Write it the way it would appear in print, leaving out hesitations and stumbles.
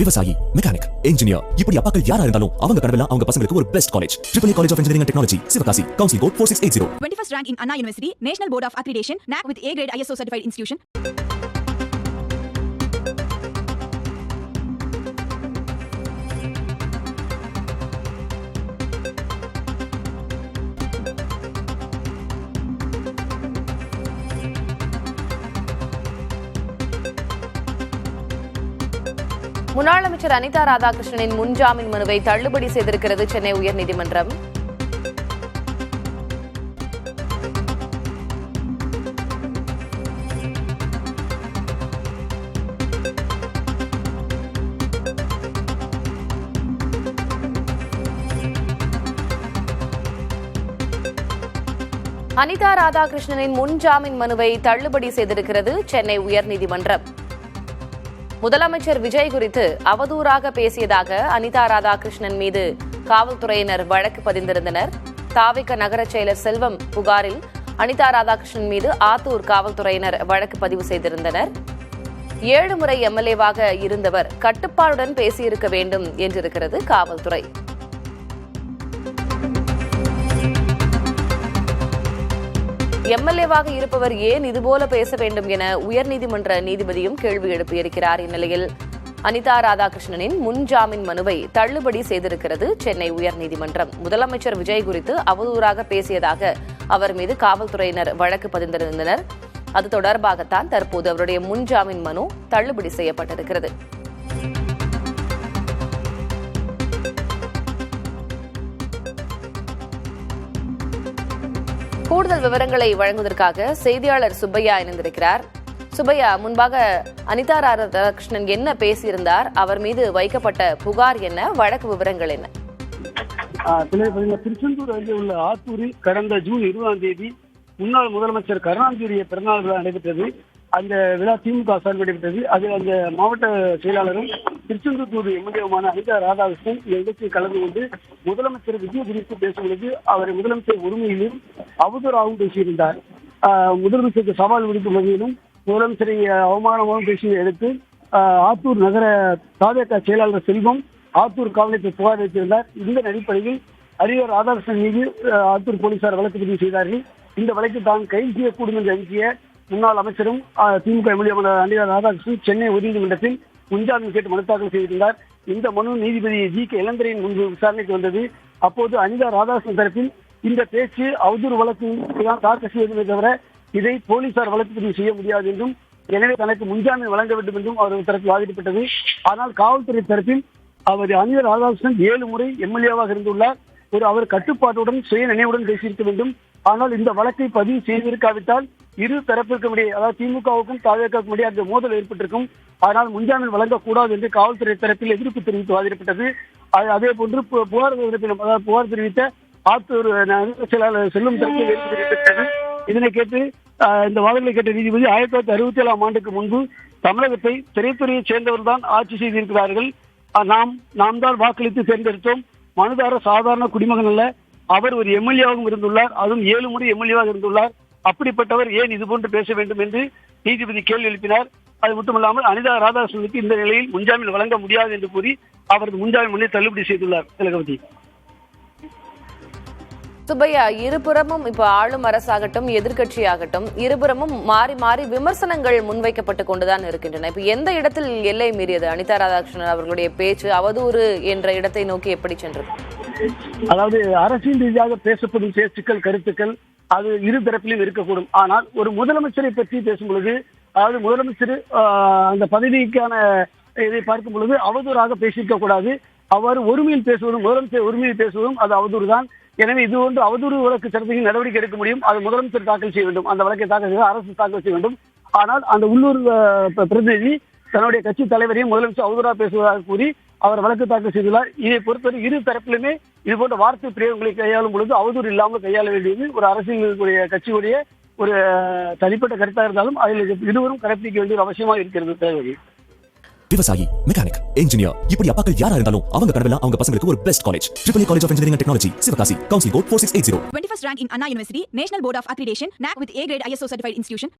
விவசாயி, mechanic, engineer, இப்படி அப்பாக்கள் யாரா இருந்தாலும் அவங்க கனவெல்லாம் அவங்க பசங்களுக்கு ஒரு best college. AAA College of Engineering and Technology, Sivakasi. Counseling code 4680. 21st rank in Anna University, National Board of Accreditation, NAC with A grade ISO certified institution. முன்னாள் அமைச்சர் அனிதா ராதாகிருஷ்ணனின் முன்ஜாமீன் மனுவை தள்ளுபடி செய்திருக்கிறது சென்னை உயர்நீதிமன்றம். அனிதா ராதாகிருஷ்ணனின் முன்ஜாமீன் மனுவை தள்ளுபடி செய்திருக்கிறது சென்னை உயர்நீதிமன்றம். முதலமைச்சர் விஜய் குறித்து அவதூறாக பேசியதாக அனிதா ராதாகிருஷ்ணன் மீது காவல்துறையினர் வழக்கு பதிந்திருந்தனர். தாவிக நகர செயலர் செல்வம் புகாரில் அனிதா ராதாகிருஷ்ணன் மீது ஆத்தூர் காவல்துறையினர் வழக்கு பதிவு செய்திருந்தனர். 7 முறை எம்எல்ஏவாக இருந்தவர் கட்டுப்பாடுடன் பேசியிருக்க வேண்டும் என்றிருக்கிறது காவல்துறை. எம்எல்ஏவாக இருப்பவர் ஏன் இதுபோல பேச வேண்டும் என உயர்நீதிமன்ற நீதிபதியும் கேள்வி எழுப்பியிருக்கிறார். இந்நிலையில் அனிதா ராதாகிருஷ்ணனின் முன்ஜாமீன் மனுவை தள்ளுபடி செய்திருக்கிறது சென்னை உயர்நீதிமன்றம். முதலமைச்சர் விஜய் குறித்து அவதூறாக பேசியதாக அவர் மீது காவல்துறையினர் வழக்கு பதிந்திருந்தனர். அது தொடர்பாகத்தான் தற்போது அவருடைய முன்ஜாமீன் மனு தள்ளுபடி செய்யப்பட்டிருக்கிறது. கூடுதல் விவரங்களை வழங்குவதற்காக செய்தியாளர் சுப்பையா இணைந்திருக்கிறார். சுப்பையா, முன்பாக அனிதா ராதாகிருஷ்ணன் என்ன பேசியிருந்தார், அவர் மீது வைக்கப்பட்ட புகார் என்ன, வழக்கு விவரங்கள் என்ன? திருச்செந்தூர் அருகே உள்ள ஆத்தூரில் கடந்த ஜூன் 20ஆம் தேதி முன்னாள் முதலமைச்சர் கருணாநிதியுடைய பிறந்தநாள் விழா நடைபெற்றது. அந்த விழா திமுக சார்பில் நடைபெற்றது. அதில் அந்த மாவட்ட செயலாளரும் திருச்செந்தூர் எம்எல்ஏவுமான அனிதா ராதாகிருஷ்ணன் இந்த நிகழ்ச்சியில் கலந்து கொண்டு முதலமைச்சர் விஜய் குறித்து பேசும்பொழுது அவர் முதலமைச்சர் உரிமையிலும் அவதூறாகவும் பேசியிருந்தார். முதலமைச்சருக்கு சவால் விடுக்கும் வகையிலும் முதலமைச்சரை அவமானமாகவும் பேசியதை எடுத்து ஆத்தூர் நகர தாவேக செயலாளர் செல்வம் ஆத்தூர் காவல்துறை புகார் வைத்திருந்தார். இந்த அடிப்படையில் அனிதா ராதாகிருஷ்ணன் மீது ஆத்தூர் போலீசார் வழக்கு பதிவு செய்தார்கள். இந்த வழக்கு தான் கைது செய்யக்கூடும் என்று அறிவிய முன்னாள் அமைச்சரும் திமுக எம்எல்ஏ அனிதா ராதாகிருஷ்ணன் சென்னை உயர்நீதிமன்றத்தில் முன்ஜாமீன் கேட்டு மனு தாக்கல் செய்திருந்தார். இந்த மனு நீதிபதி ஜி.கே. இளந்திரையின் முன்பு விசாரணைக்கு வந்தது. அப்போது அனிதா ராதாகிருஷ்ணன் தரப்பில் இந்த பேச்சு அவதூறு வழக்கு தான் தாக்கல் செய்வதை தவிர இதை போலீசார் வழக்கு பதிவு செய்ய முடியாது என்றும், எனவே தனக்கு முன்ஜாமீன் வழங்க வேண்டும் என்றும் அவர் தரப்பில் வாதிடப்பட்டது. ஆனால் காவல்துறை தரப்பில் அவர் அனிதா ராதாகிருஷ்ணன் 7 முறை எம்எல்ஏவாக இருந்துள்ளார். அவர் கட்டுப்பாட்டுடன் சுய நினைவுடன் பேசியிருக்க வேண்டும். ஆனால் இந்த வழக்கை பதிவு செய்திருக்காவிட்டால் இரு தரப்பிற்கும் இடையே, அதாவது திமுகவுக்கும் தாவேகாவுக்கும் இடையே அந்த மோதல் ஏற்பட்டிருக்கும். ஆனால் முன்ஜாமீன் வழங்கக்கூடாது என்று காவல்துறை தரப்பில் எதிர்ப்பு தெரிவித்து வாதிடப்பட்டது. அதே போன்று புகார் தெரிவித்த ஆத்தூர் செயலாளர் செல்லும் தரப்பில் எதிர்ப்பு தெரிவித்தது. இதனை கேட்டு இந்த வாதங்களை கேட்ட நீதிபதி 1967ஆம் ஆண்டுக்கு முன்பு தமிழகத்தை திரைத்துறையை சேர்ந்தவர் தான் ஆட்சி செய்திருக்கிறார்கள். நாம் தான் வாக்களித்து தேர்ந்தெடுத்தோம். மனுதாரர் சாதாரண குடிமகன் அல்ல, அவர் ஒரு எம்எல்ஏவாகவும் இருந்துள்ளார். அதுவும் 7 முறை எம்எல்ஏவாக இருந்துள்ளார். அப்படிப்பட்டவர் ஏன் இதுபோன்று பேச வேண்டும் என்று நீதிபதி கேள்வி எழுப்பினார். அது மட்டுமல்லாமல் அனிதா ராதாகிருஷ்ணனுக்கு இந்த நிலையில் முன்ஜாமீன் வழங்க முடியாது என்று கூறி அவரது முன்ஜாமீன் மனுவை தள்ளுபடி செய்துள்ளார். திலகவதி. சுப்பையா, இருபுறமும் இப்ப ஆளும் அரசாகட்டும் எதிர்கட்சியாகட்டும் இருபுறமும் மாறி மாறி விமர்சனங்கள் முன்வைக்கப்பட்டுக் கொண்டுதான் இருக்கின்றன. இப்ப எந்த இடத்தில் எல்லை மீறியது அனிதா ராதாகிருஷ்ணன் அவர்களுடைய பேச்சு? அவதூறு என்ற இடத்தை நோக்கி எப்படி சென்றது? அதாவது அரசியல் ரீதியாக பேசப்படும் பேச்சுக்கள், கருத்துக்கள் அது இரு தரப்பிலும் இருக்கக்கூடும். ஆனால் ஒரு முதலமைச்சரை பற்றி பேசும் பொழுது, அதாவது முதலமைச்சர் அந்த பதவிக்கான இதை பார்க்கும் பொழுது அவதூறாக பேசியிருக்க கூடாது. அவ்வாறு ஒருமையில் பேசுவதும், முதலமைச்சர் உரிமையில் பேசுவதும் அது அவதூறு தான். எனவே இது ஒன்று அவதூறு வழக்கு சட்டத்தில் நடவடிக்கை எடுக்க முடியும். அது முதலமைச்சர் தாக்கல் செய்ய வேண்டும். அந்த வழக்கை தாக்கல் செய்ய அரசு தாக்கல் செய்ய வேண்டும். ஆனால் அந்த உள்ளூர் பிரதிநிதி தன்னுடைய கட்சி தலைவரையும் முதலமைச்சர் அவதூறாக பேசுவதாக கூறி அவர் வழக்கு தாக்கல் செய்துள்ளார். இதை பொறுத்தவரை இரு தரப்பிலுமே இது போன்ற வார்த்தை பிரயோகங்களை கையாளும் பொழுது அவதூறு இல்லாமல் கையாள வேண்டியது ஒரு அரசியலுடைய கட்சியுடைய ஒரு தனிப்பட்ட கருத்தாக இருந்தாலும் அதில் இருவரும் கடைபிடிக்க வேண்டிய ஒரு அவசியமாக இருக்கிறது. தேவை. விவசாயி, மெக்கானிக், இன்ஜினியர், இப்படி அப்பாக்கள் யாரா இருந்தாலும் அவங்க கனவெல்லாம் அவங்க பசங்களுக்கு ஒரு best college. AAA College of Engineering and Technology, Sivakasi. Counseling code 4680. 21st rank in Anna University, National Board of Accreditation, NAC with A grade ISO certified institution.